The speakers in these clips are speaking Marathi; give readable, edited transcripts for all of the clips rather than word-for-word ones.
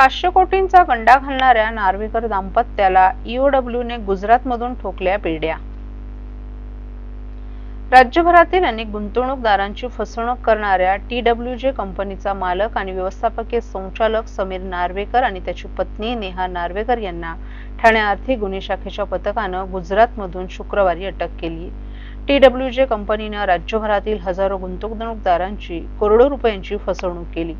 500 कोटींचा गंडा घालणाऱ्या नार्वेकर दाम्पत्याला ईओडब्ल्यूने गुजरातमधून ठोकल्या बेड्या। राज्यभरातील अनेक गुंतवणूकदारांची फसवणूक करणाऱ्या TWJ कंपनीचा मालक आणि व्यवस्थापकीय संचालक समीर नार्वेकर आणि त्याची पत्नी नेहा नार्वेकर यांना ठाणे आर्थिक गुन्हे शाखेच्या पथकानं गुजरातमधून शुक्रवारी अटक केली। TWJ कंपनीनं राज्यभरातील हजारो गुंतवणूकदारांची करोडो रुपयांची फसवणूक केली।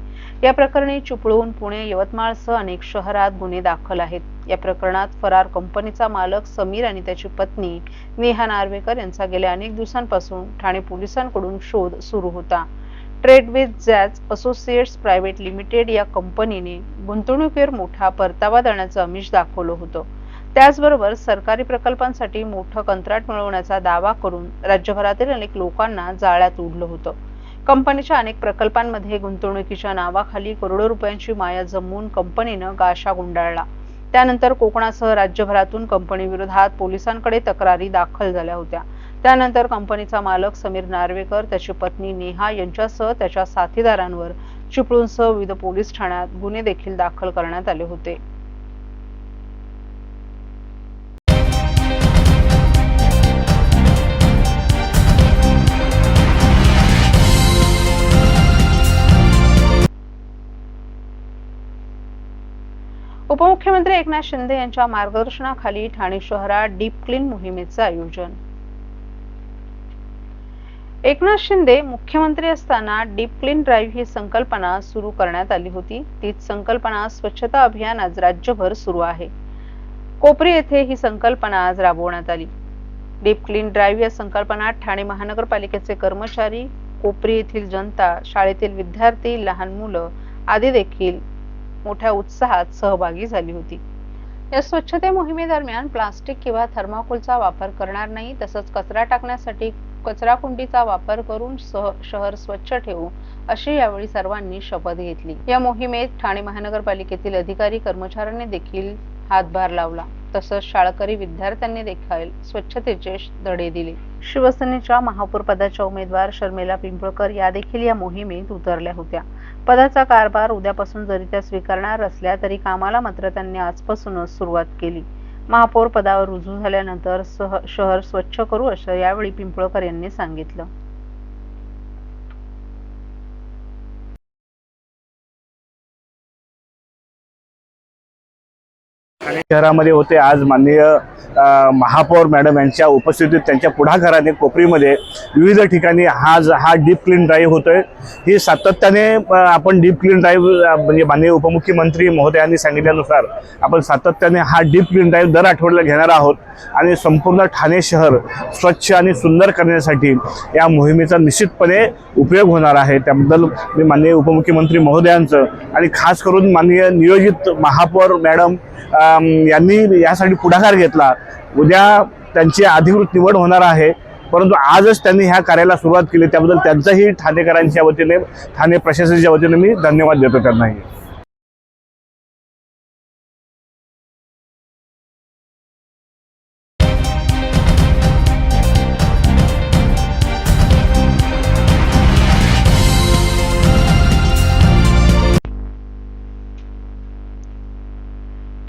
या प्रकरणी चिपळूण, पुणे, यवतमाळसह अनेक शहरात गुन्हे दाखल आहेत। या प्रकरणात फरार कंपनीचा मालक समीर आणि त्याची पत्नी नेहा नार्वेकर यांचा गेल्या अनेक दिवसांपासून ठाणे पोलिसांकडून शोध सुरू होता। Trade with jazz associates private limited या कंपनीने गुंतवणुकीवर मोठा परतावा देण्याचं आमिष दाखवलं होतं। त्याचबरोबर सरकारी प्रकल्पांसाठी मोठं कंत्राट मिळवण्याचा दावा करून राज्यभरातील अनेक लोकांना जाळ्यात ओढलं होतं। कंपनीच्या अनेक प्रकल्पांमध्ये गुंतवणुकीच्या नावाखाली करोडो रुपयांची माया जमवून कंपनीनं गाशा गुंडाळला। त्यानंतर कोकणासह राज्यभरातून कंपनीविरोधात पोलिसांकडे तक्रारी दाखल झाल्या होत्या। त्यानंतर कंपनीचा मालक समीर नार्वेकर, त्याची पत्नी नेहा यांच्यासह त्याच्या साथीदारांवर चिपळूणसह विविध पोलीस ठाण्यात गुन्हे देखील दाखल करण्यात आले होते। उपमुख्यमंत्री एकनाथ शिंदे यांच्या मार्गदर्शनाखाली ठाणे शहरात डीप क्लीन मोहिमेचे आयोजन। एकनाथ शिंदे मुख्यमंत्री असताना डीप क्लीन ड्राईव्ह ही संकल्पना सुरू करण्यात आली होती। तीच संकल्पना स्वच्छता अभियान आज राज्यभर सुरू आहे। कोपरी येथे ही संकल्पना आज राबवण्यात आली। डीप क्लीन ड्राईव्ह या संकल्पनात ठाणे महानगरपालिकेचे कर्मचारी, कोपरी येथील जनता, शाळेतील विद्यार्थी, लहान मुलं आदी देखील मोठ्या उत्साहात सहभागी झाली होती। या स्वच्छते मोहिमेदरम्यान प्लास्टिक किंवा थर्माकोलचा वापर करणार नाही, तसंच कचरा टाकण्यासाठी कचराकुंडीचा वापर करून शहर स्वच्छ ठेवू अशी यावेळी सर्वांनी शपथ घेतली। या मोहिमेत ठाणे महानगरपालिकेतील अधिकारी कर्मचाऱ्यांनी देखील हातभार लावला, तसंच शाळकरी विद्यार्थ्यांनी देखील स्वच्छतेचे धडे दिले। शिवसेनेच्या महापौर पदाच्या उमेदवार शर्मिला पिंपळकर या देखील या मोहिमेत उतरल्या होत्या। पदाचा कारभार उद्यापासून जरी त्या स्वीकारणार असल्या तरी कामाला मात्र त्यांनी आजपासूनच सुरुवात केली। महापौर पदावर रुजू झाल्यानंतर शहर स्वच्छ करू असं यावेळी पिंपळकर यांनी सांगितलं। शहरामध्ये होते आज माननीय महापौर मॅडम यांच्या उपस्थितीत त्यांच्या पुढाकाराने कोपरीमध्ये विविध ठिकाणी हा डीप क्लीन ड्राईव्ह होतोय। ही सातत्याने आपण डीप क्लीन ड्राईव्ह म्हणजे माननीय उपमुख्यमंत्री महोदयांनी सांगितल्यानुसार आपण सातत्याने हा डीप क्लीन ड्राईव्ह दर आठवड्याला घेणार आहोत आणि संपूर्ण ठाणे शहर स्वच्छ आणि सुंदर करण्यासाठी या मोहिमेचा निश्चितपणे उपयोग होणार आहे। त्याबद्दल मी माननीय उपमुख्यमंत्री महोदयांचं आणि खास करून माननीय नियोजित महापौर मॅडम यांनी यासाठी पुढाकार घेतला। उद्या त्यांची अधिकृत निवड होणार आहे, परंतु आजच त्यांनी ह्या कार्याला सुरुवात केली, त्याबद्दल त्यांचाही ठाणेकरांच्या वतीने, ठाणे प्रशासनाच्या वतीने मी धन्यवाद देतो त्यांनाही।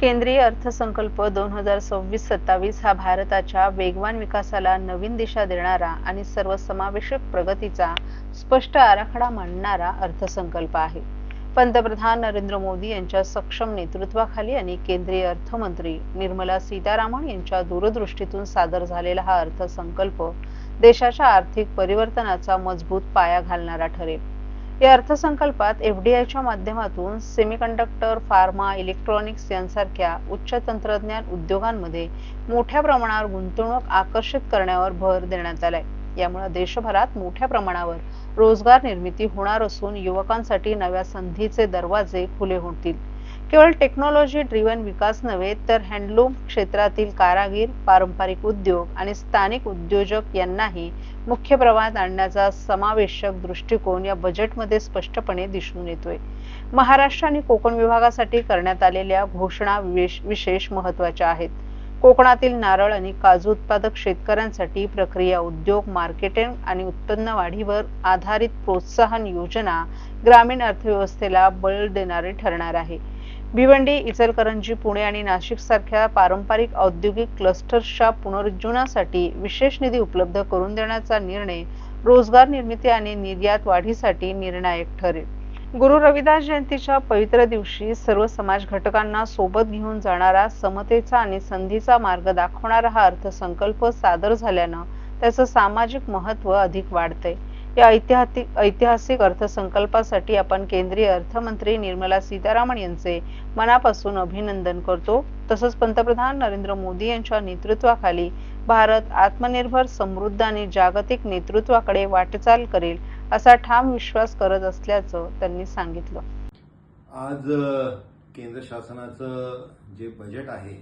केंद्रीय अर्थसंकल्प 2026-27 हा भारताच्या वेगवान विकासाला नवीन दिशा देणारा आणि सर्वसमावेशक प्रगतीचा स्पष्ट आराखडा मांडणारा अर्थसंकल्प आहे। पंतप्रधान नरेंद्र मोदी यांच्या सक्षम नेतृत्वाखाली आणि केंद्रीय अर्थमंत्री निर्मला सीतारामन यांच्या दूरदृष्टीतून सादर झालेला हा अर्थसंकल्प देशाच्या आर्थिक परिवर्तनाचा मजबूत पाया घालणारा ठरेल। या अर्थसंकल्पात FDIच्या माध्यमातून सेमीकंडक्टर, फार्मा, इलेक्ट्रॉनिक्स यांसारख्या उच्च तंत्रज्ञान उद्योगांमध्ये मोठ्या प्रमाणावर गुंतवणूक आकर्षित करण्यावर भर देण्यात आलाय। यामुळे देशभरात मोठ्या प्रमाणावर रोजगार निर्मिती होणार असून युवकांसाठी नव्या संधीचे दरवाजे खुले होतील। केवळ टेक्नॉलॉजी ड्रिव्हन विकास नव्हे तर हँडलूम क्षेत्रातील कारागीर, पारंपरिक उद्योग आणि स्थानिक उद्योजक यांनाही मुख्य प्रवाहात आणण्याचा समावेशक दृष्टिकोन या बजेटमध्ये स्पष्टपणे दिसून येतोय। महाराष्ट्र आणि कोकण विभागासाठी करण्यात आलेल्या घोषणा विशेष महत्त्वाच्या आहेत। कोकणातील नारळ आणि काजू उत्पादक शेतकऱ्यांसाठी प्रक्रिया उद्योग, मार्केटिंग आणि उत्पन्न वाढीवर आधारित प्रोत्साहन योजना ग्रामीण अर्थव्यवस्थेला बळ देणारी ठरणार आहे। भिवंडी, इचलकरंजी, पुणे आणि नाशिक सारख्या पारंपरिक औद्योगिक क्लस्टर्सच्या पुनरुज्जीवनासाठी विशेष निधी उपलब्ध करून देण्याचा निर्णय रोजगार निर्मिती आणि निर्यात वाढीसाठी निर्णायक ठरेल. गुरु रविदास जयंतीच्या पवित्र दिवशी सर्व समाज घटकांना सोबत घेऊन जाणारा, समतेचा आणि संधीचा मार्ग दाखवणारा हा अर्थसंकल्प सादर झाल्यानं त्याचं सामाजिक महत्त्व अधिक वाढतंय. या ऐतिहासिक अर्थसंकल्पासाठी आपण केंद्रीय अर्थमंत्री निर्मला सीतारामन यांचे मनापासून अभिनंदन करतो. तसंच पंतप्रधान नरेंद्र मोदी यांच्या नेतृत्वाखाली भारत आत्मनिर्भर, समृद्ध आणि जागतिक नेतृत्वाकडे वाटचाल करेल असा ठाम विश्वास करत असल्याचं त्यांनी सांगितलं. आज केंद्र शासनाचं जे बजेट आहे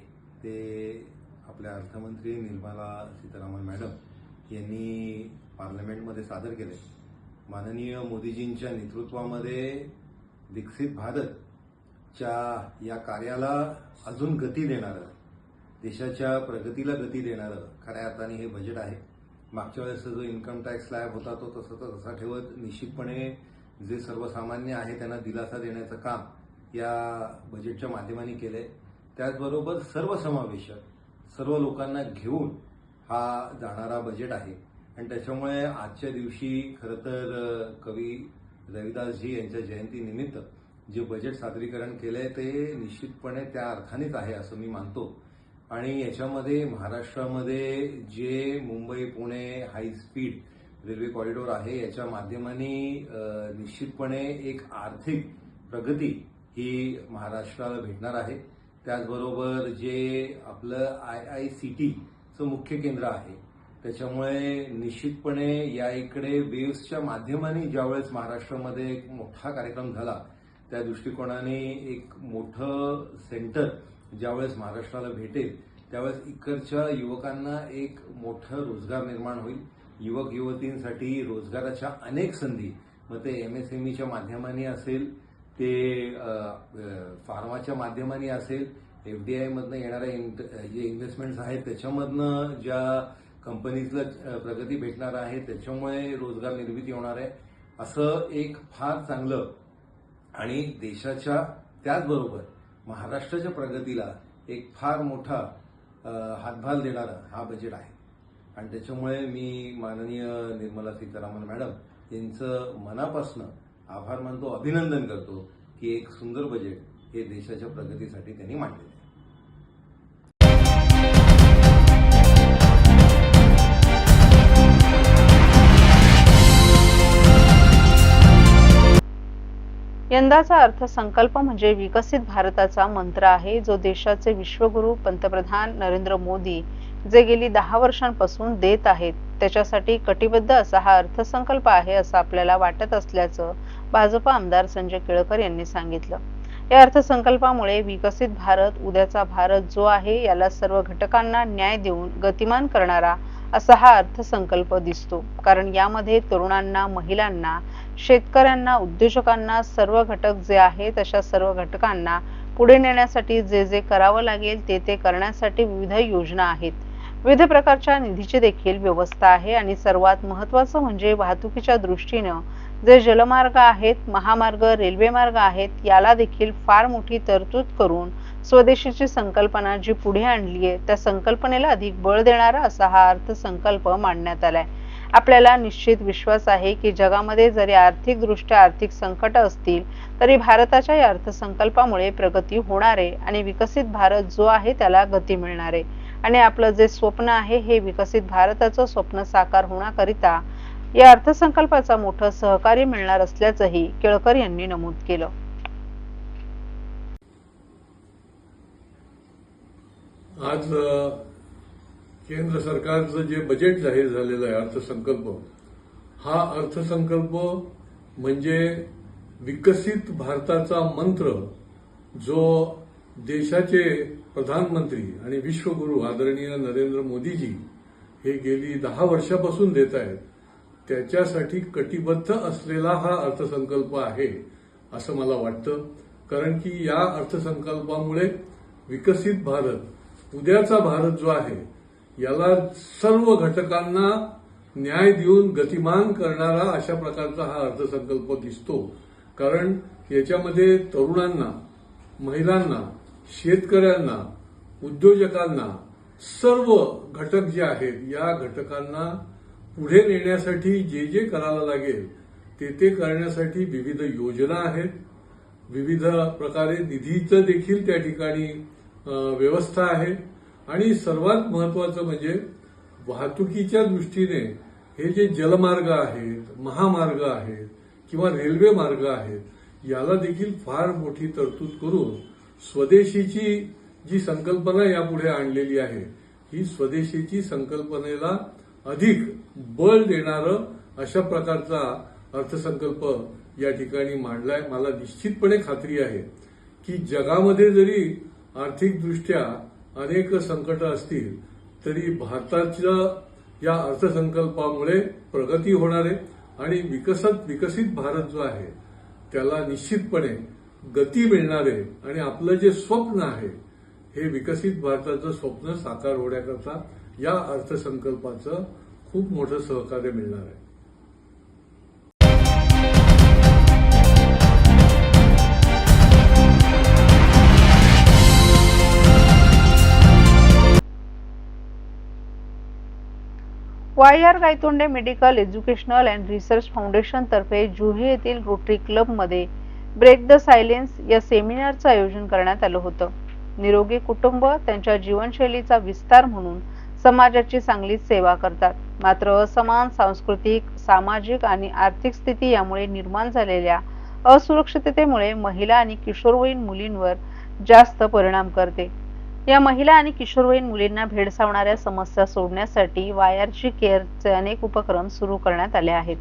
ते आपल्या अर्थमंत्री निर्मला सीतारामन मॅडम यांनी पार्लमेंटमध्ये सादर केले. माननीय मोदीजींच्या नेतृत्वामध्ये विकसित भारतच्या या कार्याला अजून गती देणारं, देशाच्या प्रगतीला गती देणारं खऱ्या अर्थाने हे बजेट आहे. मागच्या वेळेस जो इन्कम टॅक्स स्लॅब होता तो तसा ठेवत निश्चितपणे जे सर्वसामान्य आहे त्यांना दिलासा देण्याचं काम या बजेटच्या माध्यमाने केलंय. त्याचबरोबर सर्वसमावेशक, सर्व लोकांना घेऊन हा जाणारा बजेट आहे आणि त्याच्यामुळे आजच्या दिवशी खरं तर कवी रविदासजी यांच्या जयंतीनिमित्त जे बजेट सादरीकरण केलंय ते निश्चितपणे त्या अर्थानेच आहे असं मी मानतो. आणि याच्यामध्ये महाराष्ट्रामध्ये जे Mumbai Pune high speed railway corridor आहे याच्या माध्यमाने निश्चितपणे एक आर्थिक प्रगती ही महाराष्ट्राला भेटणार आहे. त्याचबरोबर जे आपलं IICTचं मुख्य केंद्र आहे त्याच्यामुळे निश्चितपणे या इकडे वेव्सच्या माध्यमाने ज्यावेळेस महाराष्ट्रामध्ये एक मोठा कार्यक्रम झाला त्या दृष्टिकोनाने एक मोठं सेंटर ज्यावेळेस महाराष्ट्राला भेटेल त्यावेळेस इकडच्या युवकांना एक मोठं रोजगार निर्माण होईल. युवक युवतींसाठी रोजगाराच्या अनेक संधी, मग ते MSMEच्या माध्यमाने असेल, ते फार्माच्या माध्यमाने असेल, FDI मधनं येणाऱ्या जे इन्व्हेस्टमेंट्स आहेत त्याच्यामधनं ज्या कंपनीजला प्रगती भेटणार आहे त्याच्यामुळे रोजगार निर्मिती होणार आहे. असं एक फार चांगलं आणि देशाच्या त्याचबरोबर महाराष्ट्राच्या प्रगतीला एक फार मोठा हातभार देणारा हा बजेट आहे. आणि त्याच्यामुळे मी माननीय निर्मला सीतारामन मॅडम यांचं मनापासून आभार मानतो, अभिनंदन करतो की एक सुंदर बजेट हे देशाच्या प्रगतीसाठी त्यांनी मांडले. यंदाचा अर्थसंकल्प म्हणजे विकसित भारताचा मंत्र आहे, जो देशाचे विश्वगुरू पंतप्रधान नरेंद्र मोदी जे गेली 10 वर्षांपासून देत आहेत त्याच्यासाठी कटिबद्ध असा हा अर्थसंकल्प आहे असं आपल्याला वाटत असल्याचं भाजप आमदार संजय केळकर यांनी सांगितलं. या अर्थसंकल्पामुळे विकसित भारत, उद्याचा भारत जो आहे याला सर्व घटकांना न्याय देऊन गतिमान करणारा असा हा अर्थसंकल्प दिसतो. कारण यामध्ये तरुणांना, महिलांना, शेतकऱ्यांना, उद्योजकांना, सर्व घटक जे आहेत अशा सर्व घटकांना पुढे नेण्यासाठी जे जे करावं लागेल ते करण्यासाठी विविध योजना आहेत. विविध प्रकारच्या निधीची देखील व्यवस्था आहे आणि सर्वात महत्त्वाचं म्हणजे वाहतुकीच्या दृष्टीनं जे जलमार्ग आहेत, महामार्ग, रेल्वे मार्ग आहेत याला देखील फार मोठी तरतूद करून स्वदेशीची संकल्पना जी पुढे आणली आहे त्या संकल्पनेला अधिक बळ देणारा असा हा अर्थसंकल्प मांडण्यात आलाय. आपल्याला निश्चित विश्वास आहे की जगामध्ये जरी आर्थिक संकट असतील तरी भारताच्या या अर्थसंकल्पामुळे प्रगती होणार आहे आणि विकसित भारत जो आहे त्याला गती मिळणार आहे. आणि आपलं जे स्वप्न आहे हे विकसित भारताचं स्वप्न साकार होण्याकरिता या अर्थसंकल्पाचा मोठं सहकार्य मिळणार असल्याचंही केळकर यांनी नमूद केलं. आज केंद्र सरकारचं जे बजेट जाहीर झालेलं आहे अर्थसंकल्प, हा अर्थसंकल्प म्हणजे विकसित भारताचा मंत्र जो देशाचे प्रधानमंत्री आणि विश्वगुरू आदरणीय नरेंद्र मोदीजी हे गेली 10 वर्षापासून देत आहेत त्याच्यासाठी कटिबद्ध असलेला हा अर्थसंकल्प आहे असं मला वाटतं. कारण की या अर्थसंकल्पामुळे विकसित भारत, उद्याचा भारत जो आहे याला सर्व घटकांना न्याय देऊन गतिमान करणारा अशा प्रकारचा हा अर्थसंकल्प दिसतो. कारण याच्यामध्ये तरुणांना, महिलांना, शेतकऱ्यांना, उद्योजकांना, सर्व घटक जे आहेत या घटकांना पुढे नेण्यासाठी जे जे करायला लागेल ते करण्यासाठी विविध योजना आहेत. विविध प्रकारे निधीचं देखील त्या ठिकाणी व्यवस्था आहे. आणि सर्वात महत्वाचं म्हणजे वाहतुकीच्या दृष्टीने हे जे जलमार्ग आहेत, महामार्ग आहेत किंवा रेल्वे मार्ग आहेत, याला देखील फार मोठी तरतूद करून स्वदेशीची जी संकल्पना यापुढे आणलेली आहे, ही स्वदेशीची संकल्पनेला अधिक बळ देणारं अशा प्रकारचा अर्थसंकल्प या ठिकाणी मांडलाय. मला निश्चितपणे खात्री आहे की जगामध्ये जरी आर्थिकदृष्ट्या अनेक संकट असतील तरी भारताच्या या अर्थसंकल्पामुळे प्रगती होणार आहे आणि विकसित भारत जो आहे त्याला निश्चितपणे गती मिळणार आहे. आणि आपलं जे स्वप्न आहे हे विकसित भारताचं स्वप्न साकार होण्याकरता या अर्थसंकल्पाचं खूप मोठं सहकार्य मिळणार आहे. Y R. Gaitonde medical educational and research foundation तर्फे जुही येथील रोटरी क्लबमध्ये ब्रेक द सायलेन्स या सेमिनारचं आयोजन करण्यात आलं होतं. निरोगी कुटुंब त्यांच्या जीवनशैलीचा विस्तार म्हणून समाजाची चांगली सेवा करतात. मात्र असमान सांस्कृतिक, सामाजिक आणि आर्थिक स्थिती यामुळे निर्माण झालेल्या असुरक्षिततेमुळे महिला आणि किशोरवयीन मुलींवर जास्त परिणाम करते. या महिला आणि किशोरवयीन मुलींना भेडसावणाऱ्या समस्या सोडण्यासाठी वाय.आर.जी. केअरचे अनेक उपक्रम सुरू करण्यात आले आहेत.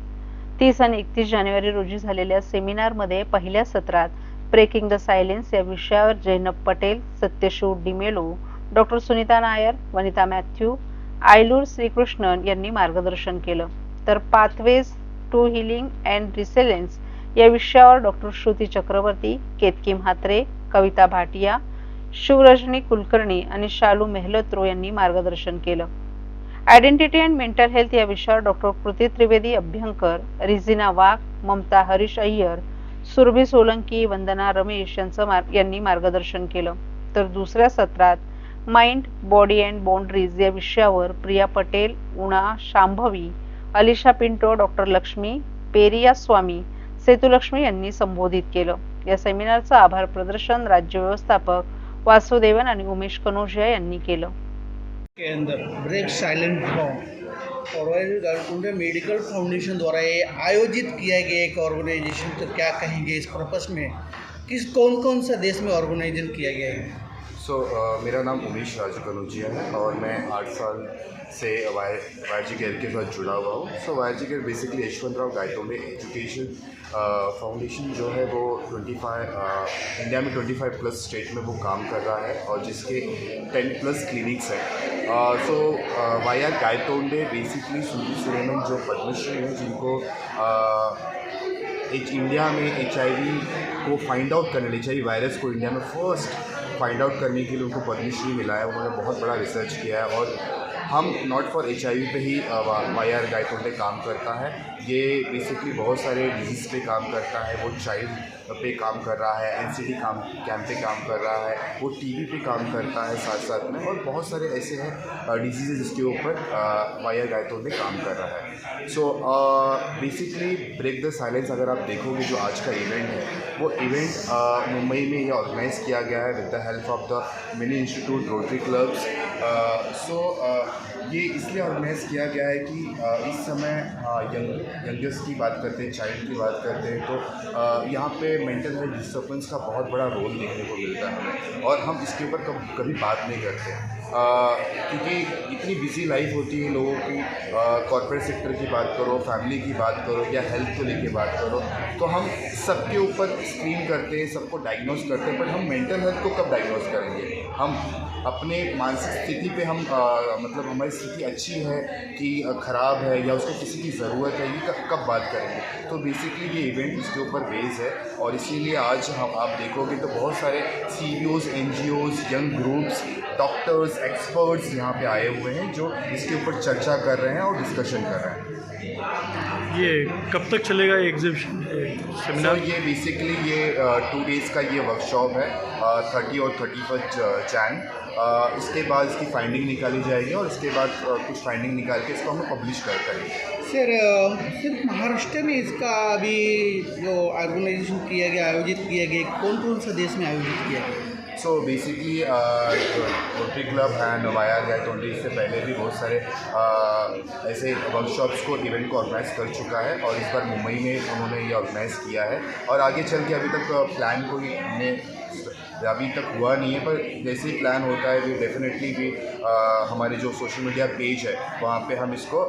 30 आणि 31 जानेवारी रोजी झालेल्या सेमिनारमध्ये पहिल्या सत्रात ब्रेकिंग द सायलेन्स या विषयावर जैनब पटेल, सत्यशिव डिमेलो, डॉक्टर सुनीता नायर, वनिता मॅथ्यू, आयलूर श्रीकृष्णन यांनी मार्गदर्शन केलं. तर पाथवेज टू हिलिंग अँड रिसिलियन्स या विषयावर डॉक्टर श्रुती चक्रवर्ती, केतकी म्हात्रे, कविता भाटिया, शिवरजनी कुलकर्णी आणि शालू मेहलत्रो यांनी मार्गदर्शन केलं. आयडेंटिटी अँड मेंटल हेल्थ या विषयावर डॉक्टर कृती त्रिवेदी अभ्यंकर, रिझिना वाघ, ममता हरीश अय्यर, सुरभी सोलंकी, वंदना रमेश यांनी मार्गदर्शन केलं. तर दुसऱ्या सत्रात माइंड, बॉडी अँड बाउंड्रीज या विषयावर प्रिया पटेल, उणा शांभवी, अलिशा पिंटो, डॉक्टर लक्ष्मी पेरिया स्वामी, सेतुलक्ष्मी यांनी संबोधित केलं. या सेमिनारचं आभार प्रदर्शन राज्य व्यवस्थापक वासुदेवन आणि उमेश कनोजिया यांनी केलं. के अंदर ब्रेक साइलेंट फॉर्म और गायतोंडे मेडिकल फाउंडेशन द्वारा ये आयोजित किया गया एक ऑर्गेनाइजेशन, तो क्या कहेंगे इस पर्पस में, कौन सा देश में ऑर्गेनाइजेशन किया गया है? मेरा नाम उमेश कनोजिया है और मैं 8 साल से वाई.आर.जी. केयर के साथ जुड़ा हुआ हूँ. Y R G. Care basically Yashwantrao Gaitonde education foundation जो है वो 25 इंडिया में 25+ स्टेट में वो काम कर रहा है और जिसके 10+ क्लिनिक्स हैं. वाई.आर. गायतोंडे बेसिकली सुरभी सुरेमन जो पद्मश्री हैं जिनको इंडिया में HIV को फाइंड आउट करने, HIV वायरस को इंडिया में फर्स्ट फाइंड आउट करने के लिए उनको पद्मश्री मिला है. उन्होंने बहुत बड़ा रिसर्च किया है और हम नॉट फॉर HIV पे ही वाई.आर. गायतोंडे काम करता है. ये बेसिकली बहुत सारे डिजीज़ पे काम करता है. वो चाइल्ड पे काम कर रहा है, NCD कैंप पे काम कर रहा है, वो TB पे काम करता है साथ साथ में, और बहुत सारे ऐसे हैं डिजीज़ जिसके ऊपर वाई.आर. गायतोंडे काम कर रहा है. बेसिकली ब्रेक द साइलेंस अगर आप देखोगे जो आज का इवेंट है वो इवेंट मुंबई में ये ऑर्गेनाइज़ किया गया है विद the help of the mini institute rotary clubs. ये इसलिए ऑर्गेनाइज़ किया गया है कि इस समय यंगर्स की बात करते हैं, चाइल्ड की बात करते हैं, तो यहाँ पे मेंटल हेल्थ डिस्टर्बेंस का बहुत बड़ा रोल देखने को मिलता है हमें, और हम इसके ऊपर कभी बात नहीं करते क्योंकि इतनी बिजी लाइफ होती है लोगों की. कॉर्पोरेट सेक्टर की बात करो, फैमिली की बात करो या हेल्थ को लेके बात करो, तो हम सबके ऊपर स्क्रीन करते हैं, सबको डायग्नोस करते हैं, बट हम मेंटल हेल्थ को कब डायग्नोस करेंगे? हम अपने मानसिक स्थिति पे हम मतलब हमारी स्थिति अच्छी है कि ख़राब है या उसको किसी की ज़रूरत है, ये कब बात करेंगे? तो बेसिकली ये इवेंट इसके ऊपर बेस है, और इसीलिए आज हम आप देखोगे तो बहुत सारे CBOs, NGOs, young groups doctors, experts यहाँ पे आए हुए हैं जो इसके ऊपर चर्चा कर रहे हैं और डिस्कशन कर रहे हैं। ये कब तक चलेगा ये एग्जीबिशन सेमिनार? ये बेसिकली ये 2 डेज़ का ये वर्कशॉप है, 30 और 31 जैन। इसके बाद इसकी फाइंडिंग निकाली जाएगी और इसके बाद कुछ फाइंडिंग निकाल के इसको हम पब्लिश करेंगे। सर सिर्फ महाराष्ट्र में इसका अभी जो ऑर्गेनाइजेशन किया गया, आयोजित किया गया, कौन कौन सा देश में आयोजित किया गया? So basically Rotary club and वाया गायतोंडे इससे पहले भी बहुत सारे ऐसे वर्कशॉप्स को इवेंट को ऑर्गेनाइज कर चुका है और इस बार मुंबई में उन्होंने ये ऑर्गेनाइज़ किया है और आगे चल के अभी तक प्लान कोई हमने अभी तक हुआ नहीं है, पर जैसे ही प्लान होता है भी डेफिनेटली भी हमारे जो सोशल मीडिया पेज है वहाँ पे हम इसको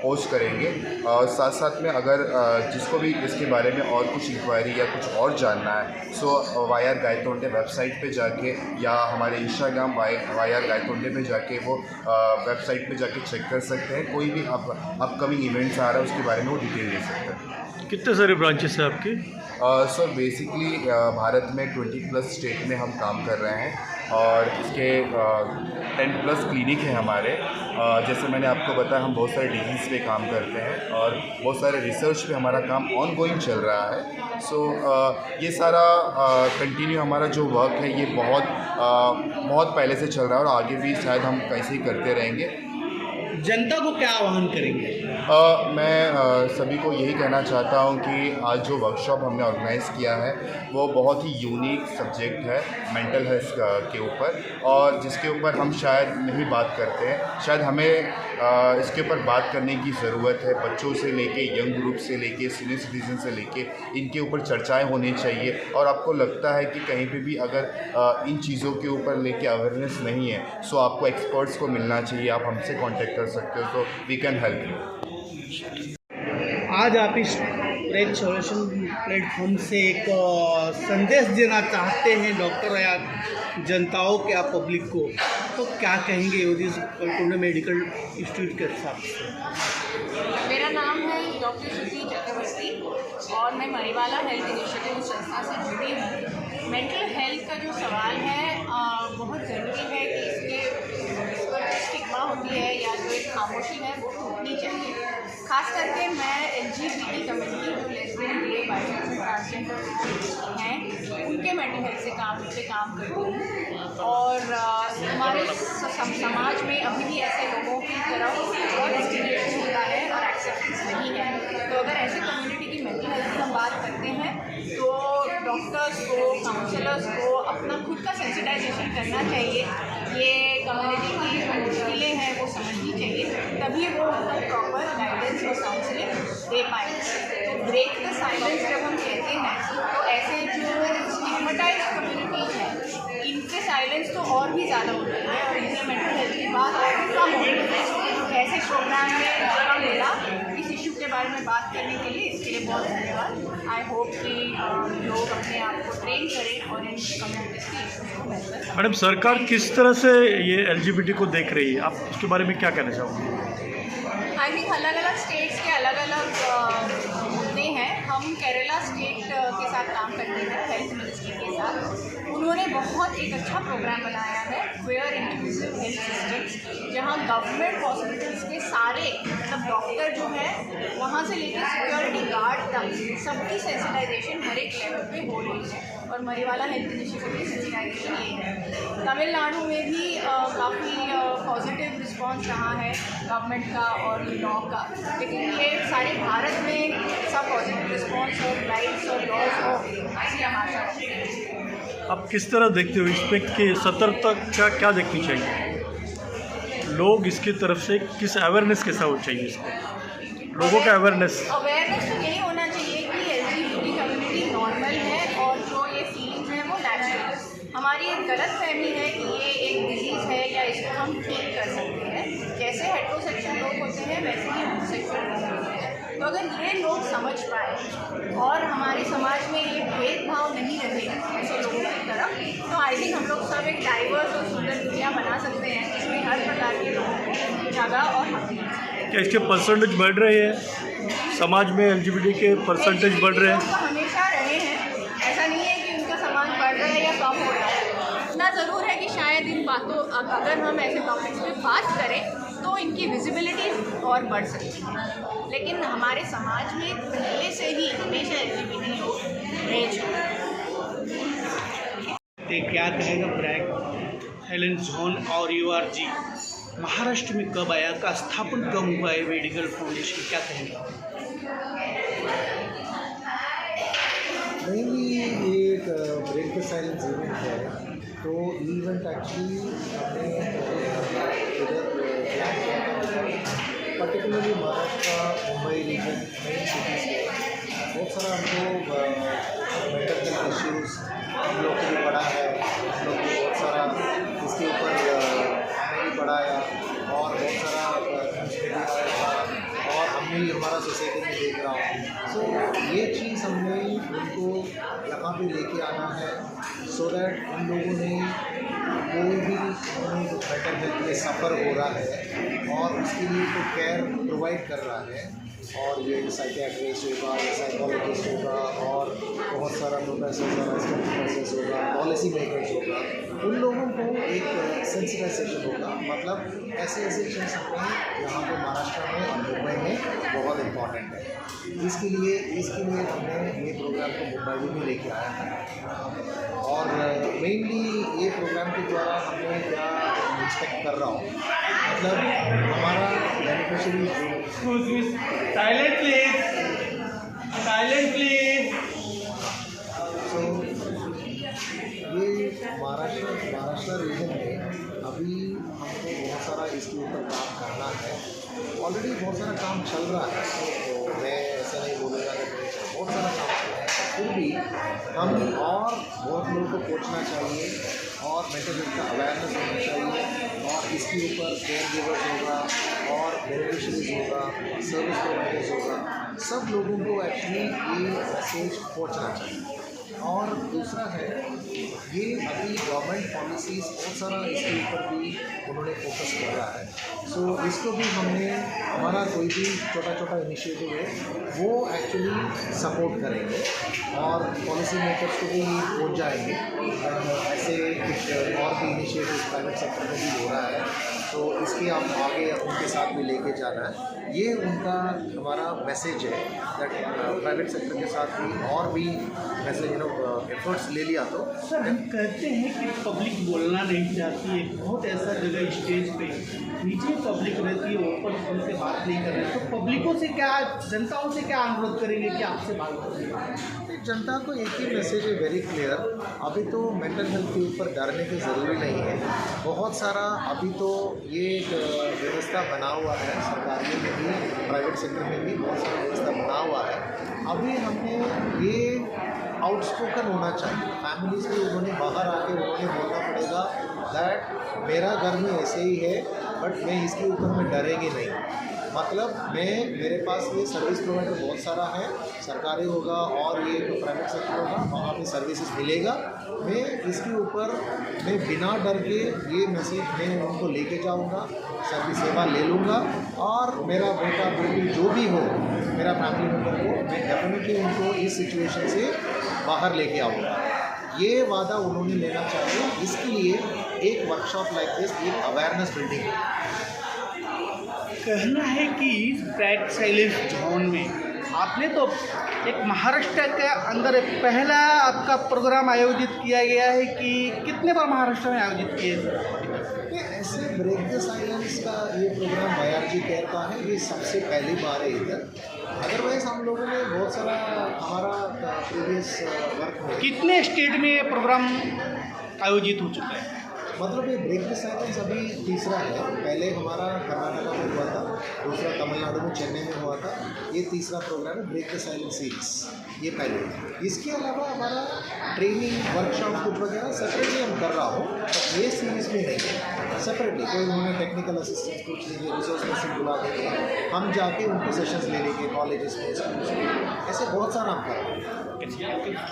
पोस्ट करेंगे। और साथ साथ में अगर जिसको भी इसके बारे में और कुछ इंक्वायरी या कुछ और जानना है सो वायर गायतोंडे वेबसाइट पे जाके या हमारे इंस्टाग्राम वायर गायतोंडे पे जाके वो वेबसाइट पे जाके चेक कर सकते हैं। कोई भी अपकमिंग इवेंट्स आ रहा है उसके बारे में वो डिटेल ले सकते हैं। कितने सारे ब्रांचेस हैं आपके? सर बेसिकली भारत में 20+ स्टेट में हम काम कर रहे हैं और इसके 10+ क्लिनिक हैं हमारे। जैसे मैंने आपको बताया हम बहुत सारे डिजीज़ पे काम करते हैं और बहुत सारे रिसर्च पे हमारा काम ऑनगोइंग चल रहा है। सो ये सारा कंटिन्यू हमारा जो वर्क है ये बहुत पहले से चल रहा है और आगे भी शायद हम कैसे ही करते रहेंगे। जनता को क्या आह्वान करेंगे? मैं सभी को यही कहना चाहता हूँ कि आज जो वर्कशॉप हमने ऑर्गेनाइज़ किया है वो बहुत ही यूनिक सब्जेक्ट है मेंटल हेल्थ के ऊपर और जिसके ऊपर हम शायद नहीं बात करते हैं। शायद हमें इसके ऊपर बात करने की ज़रूरत है। बच्चों से लेके यंग ग्रुप से लेके सीनियर सिटीजन से लेके इनके ऊपर चर्चाएं होनी चाहिए और आपको लगता है कि कहीं पे भी अगर इन चीज़ों के ऊपर लेके अवेयरनेस नहीं है सो आपको एक्सपर्ट्स को मिलना चाहिए। आप हमसे कांटेक्ट कर सकते हो तो वी कैन हेल्प यू। आज आप इस ब्रेक सॉल्यूशन प्लेटफॉर्म से एक संदेश देना चाहते हैं डॉक्टर या जनताओं के, आप पब्लिक को, तो क्या कहेंगे योगी गायतोंडे मेडिकल इंस्टीट्यूट के हिसाब से? मेरा नाम है डॉक्टर श्रुति चक्रवर्ती और मैं मणिवाला हेल्थ इनिशिएटिव संस्था से जुड़ी हूँ। मेंटल हेल्थ का जो सवाल है बहुत ज़रूरी है कि इस पर जो स्टिग्मा होती है या जो एक खामोशी है वो टूटनी चाहिए। खास करके मैं LGBT कम्युनिटी जो लेस्बियन, गे, बाइसेक्सुअल, ट्रांसजेंडर हैं उनके मेंटल हेल्थ से काम करती हूँ और हमारे समाज में अभी भी ऐसे लोगों की तरफ बहुत डिस्क्रिमिनेशन होता है और एक्सेप्टेंस नहीं है। तो अगर ऐसे कम्युनिटी की मेंटल हेल्थ की हम बात करते हैं तो डॉक्टर्स को, काउंसलर्स को अपना खुद का सेंसिटाइजेशन करना चाहिए। ये कम्युनिटी की जो मुश्किलें हैं वो समझनी चाहिए, तभी वो उनको प्रॉपर गाइडेंस और काउंसलिंग दे पाएंगे। तो ब्रेक द साइलेंस जब हम कहते हैं तो ऐसे जो स्टिग्मेटाइज कम्युनिटीज हैं इनके साइलेंस तो और भी ज़्यादा होती है और इनकी मेंटल हेल्थ की बात और भी कम होती है। ऐसे प्रोग्राम में मौका मिला इस इशू के बारे में बात करने के लिए, इसके लिए बहुत धन्यवाद। आई होप कि लोग अपने आप को ट्रेन करें और इन कम्युनिटीज़ की इशूज़ को बेहतर। मैडम, सरकार किस तरह से ये LGBT को देख रही है, आप उसके बारे में क्या कहना चाहोगे? आई थिंक अलग अलग स्टेट्स के अलग अलग मुद्दे हैं। हम केरला स्टेट के साथ काम करते हैं, हेल्थ मिनिस्ट्री के साथ। उन्होंने बहुत एक अच्छा प्रोग्राम बनाया है, क्वेयर इंक्लूसिव हेल्थ सिस्टम्स, जहाँ गवर्नमेंट हॉस्पिटल्स के सारे मतलब डॉक्टर जो हैं वहाँ से लेकर सिक्योरिटी गार्ड तक सबकी सेंसिटाइजेशन हर एक लेवल पे हो रही है और मणिवाला हेल्थ इनिशिएटिव की सेंसिटाइजेशन ये है। तमिलनाडु में भी काफ़ी पॉजिटिव रिस्पांस रहा है गवर्नमेंट का और लॉ का, लेकिन ये सारे भारत में सब पॉजिटिव रिस्पांस और राइट्स और लॉज हो ऐसी हम आशा रखते हैं। आप किस तरह देखते हो इसमें कि सतर्कता क्या देखनी चाहिए? लोग इसकी तरफ से किस अवेयरनेस के साथ चाहिए इसको, लोगों का अवेयरनेस तो यही होना चाहिए कि LGBT कम्युनिटी नॉर्मल है और जो ये फीलिंग्स हैं वो नेचुरल है। हमारी एक गलत फहमी है कि ये एक डिजीज़ है या इसको हम ठीक कर सकते हैं। जैसे हेटेरोसेक्सुअल लोग होते हैं वैसे ही होमोसेक्सुअल लोग होते हैं। तो अगर ये लोग समझ पाए और हमारे समाज में ये भेदभाव नहीं रहे ऐसे लोगों की तरफ, तो आई थिंक हम लोग सब एक डाइवर्स और सुंदर दुनिया बना सकते हैं जिसमें हर प्रकार के लोगों को जगह और हक मिल सकते हैं। क्या इसके परसेंटेज बढ़ रहे हैं समाज में? LGBT के परसेंटेज बढ़ रहे हैं? तो हमेशा रहे हैं, ऐसा नहीं है कि उनका समाज बढ़ रहा है या कम हो रहा है। इतना ज़रूर है कि शायद इन बातों अगर हम ऐसे टॉपिक्स पे बात करें तो इनकी विजिबिलिटी और बढ़ सकती है। लेकिन हमारे समाज में पहले से ही हमेशा LGBT लोग रह चुके हैं। ते क्या कहेगा ब्रैक साइलेंट जोन और URG महाराष्ट्र में कब आया, का स्थापन कब हुआ है मेडिकल फाउंडेशन, क्या कहेंगे? मेनली ये एक ब्रेक द साइलेंस इवेंट है, तो इवेंट एक्चुअली हमने इधर प्लान किया था, particularly Maharashtra Mumbai region main cities में बहुत सारा हमको मेंटल हेल्थ इश्यूज़ हम लोग को भी पढ़ा है, हम लोग को बहुत सारा इसके ऊपर हमने भी पढ़ाया और बहुत सारा और हमने भी हमारा सोसाइटी में देख रहा हूँ। सो ये चीज़ हमने उनको यहाँ पे लेके आना है सो दैट उन लोगों ने कोई भी उन्हें कुछ मेंटल हेल्थ में सफ़र हो रहा है और उसके लिए तो केयर प्रोवाइड कर रहा है, और ये साइकियाट्रिस्ट होगा या साइकोलॉजिस्ट होगा और बहुत सारा प्रोफेसर और असिस्टेंट प्रोफेसर होगा, पॉलिसी मेकर्स होगा, उन लोगों को एक सेंसिटाइजेशन होगा। मतलब ऐसे ऐसे चीज़ हमें यहाँ पे महाराष्ट्र में और मुंबई में बहुत इम्पॉर्टेंट है। इसके लिए हमने ये प्रोग्राम को मुंबई में लेके आया है और मेनली ये प्रोग्राम के द्वारा हमने क्या एक्सपेक्ट कर रहा हूँ, मतलब हमारा बेनिफिशियरी साइलेंट प्लीज। तो ये महाराष्ट्र रीजन में अभी हमको बहुत सारा इसके ऊपर काम करना है। ऑलरेडी बहुत सारा काम चल रहा है, तो मैं ऐसा नहीं बोलूँगा कि बहुत सारा काम चल रहा है, फिर भी हम और बहुत लोगों को पहुँचना चाहिए और मेंटल हेल्थ का अवेयरनेस होना चाहिए और इसके ऊपर केयर गिवर्स होगा और बेनिफिशरीज होगा, सर्विस प्रोवाइडर्स होगा, सब लोगों को एक्चुअली ये मैसेज पहुँचना चाहिए। और दूसरा है ये अभी गवर्नमेंट पॉलिसीज़ बहुत सारा इसके ऊपर भी उन्होंने फोकस कर रहा है, सो इसको भी हमने हमारा कोई भी छोटा छोटा इनिशिएटिव है वो एक्चुअली सपोर्ट करेंगे और पॉलिसी मेकर्स को भी पहुँच जाएंगे। ऐसे कुछ और भी इनिशिएटिव प्राइवेट सेक्टर में भी हो रहा है, तो इसके हम आगे उनके साथ भी लेके जाना है। ये उनका हमारा मैसेज है दैट प्राइवेट सेक्टर के साथ भी और भी मैसेज एफर्ट्स ले लिया तो। सर हम कहते हैं कि पब्लिक बोलना नहीं चाहती है, बहुत ऐसा जगह स्टेज पे नीचे पब्लिक रहती है, ऊपर उनसे बात नहीं कर रहे, तो पब्लिकों से क्या, जनताओं से क्या अनुरोध करेंगे कि आपसे बात करेंगे? जनता को एक ही मैसेज है वेरी क्लियर, अभी तो मेंटल हेल्थ के ऊपर डरने की ज़रूरी नहीं है। बहुत सारा अभी तो ये व्यवस्था बना हुआ है, सरकारी में भी प्राइवेट सेक्टर में भी बहुत सारा व्यवस्था बना हुआ है। अभी हमने ये आउटस्पोकन होना चाहिए, फैमिलीज़ भी उन्होंने बाहर आके उन्होंने बोलना पड़ेगा दैट मेरा घर में ऐसे ही है बट मैं इसके ऊपर में डरेंगे नहीं। मतलब मेरे पास ये सर्विस प्रोवाइडर बहुत सारा है, सरकारी होगा और ये तो प्राइवेट सेक्टर होगा, वहाँ पे सर्विसेज मिलेगा। मैं इसके ऊपर मैं बिना डर के ये मैसेज मैं उनको लेके जाऊँगा, सर्विस सेवा ले लूँगा और मेरा बेटा बेटी जो भी हो मेरा फैमिली मेम्बर को मैं डेफिनेटली उनको इस सिचुएशन से बाहर लेके आऊँगा। ये वादा उन्होंने लेना चाहिए। इसके लिए एक वर्कशॉप लाइक दिस एक अवेयरनेस बिल्डिंग कहना है कि ब्रेक साइलेंस जोन में आपने तो एक महाराष्ट्र के अंदर एक पहला आपका प्रोग्राम आयोजित किया गया है कि कितने बार महाराष्ट्र में आयोजित किए? ऐसे ब्रेक द साइलेंस का ये प्रोग्राम YRG केयर का है, ये सबसे पहली बार है इधर। अदरवाइज हम लोगों ने बहुत सारा हमारा प्रीवियस वर्क में कितने स्टेट में ये प्रोग्राम आयोजित हो चुका है? मतलब ये ब्रेक द साइलेंस अभी तीसरा है। पहले हमारा कर्नाटका में हुआ था, दूसरा तमिलनाडु में चेन्नई में हुआ था, ये तीसरा प्रोग्राम है ब्रेक द साइलेंस सीरीज, ये पहले। इसके अलावा हमारा ट्रेनिंग वर्कशॉप कुछ वगैरह सेपरेटली हम कर रहा हूँ, बट ये सीरीज में नहीं है, सेपरेटली कोई उन्होंने टेक्निकल असिस्टेंस पूछ लीजिए, रिसोर्स पर्सन बुला देंगे, हम जाके उनको सेशंस ले लेंगे कॉलेजेस में, स्कूल्स में, ऐसे बहुत सारा हम कर रहे हैं।